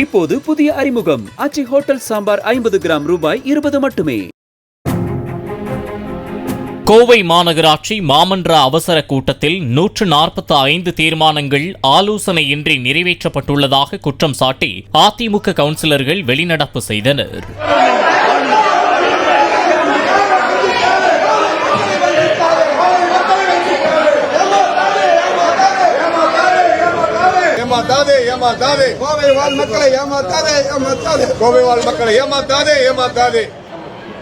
இப்போது புதிய அறிமுகம் ஆச்சி ஹோட்டல் சாம்பார் 50 கிராம் ரூபாய் 20 மட்டுமே. கோவை மாநகராட்சி மாமன்ற அவசர கூட்டத்தில் 145 தீர்மானங்கள் ஆலோசனையின்றி நிறைவேற்றப்பட்டுள்ளதாக குற்றம் சாட்டி அதிமுக கவுன்சிலர்கள் வெளிநடப்பு செய்தனர்.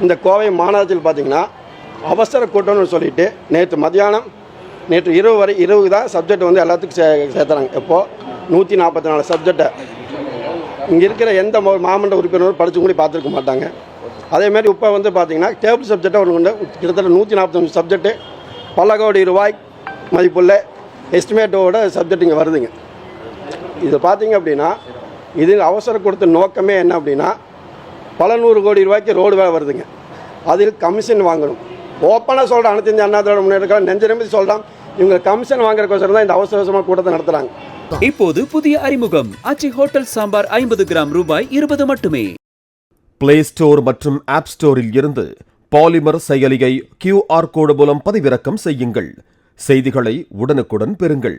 இந்த கோவை மாநகராட்சியில் பார்த்தீங்கன்னா அவசர கூட்டம்னு சொல்லிட்டு நேற்று இரவு தான் சப்ஜெக்ட் வந்து எல்லாத்துக்கும் சேர்த்துறாங்க. இப்போது 144 சப்ஜெக்டை இங்கே இருக்கிற எந்த மாமன்ற உறுப்பினரும் படித்து கூட பார்த்துருக்க மாட்டாங்க. அதேமாதிரி இப்போ வந்து பார்த்தீங்கன்னா டேபிள் சப்ஜெக்டை ஒன்று கிட்டத்தட்ட 145 சப்ஜெக்டு பல கோடி ரூபாய் மதிப்புள்ள எஸ்டிமேட்டோட சப்ஜெக்ட் இங்கே வருதுங்க. இது பார்த்தீங்க அப்படின்னா இது அவசர கொடுத்த நோக்கமே என்ன அப்படின்னா பல 100 கோடி ரூபாய்க்கு ரோடு வேலை வருதுங்க. அதில் கமிஷன் வாங்கணும். ஓப்பனாக சொல்கிறேன், அனைத்து இந்திய அண்ணா திராவிட முன்னேற்ற நெஞ்ச நிமித்தி சொல்கிறோம், இவங்க கமிஷன் வாங்குறதுக்கோசரம் தான் இந்த அவசரமாக கூட்டத்தை நடத்துகிறாங்க. இப்போது புதிய அறிமுகம் ஆச்சி ஹோட்டல் சாம்பார் 50 கிராம் ரூபாய் 20 மட்டுமே. பிளே ஸ்டோர் மற்றும் ஆப் ஸ்டோரில் இருந்து பாலிமர் செயலியை QR கோடு மூலம் பதிவிறக்கம் செய்யுங்கள். செய்திகளை உடனுக்குடன் பெறுங்கள்.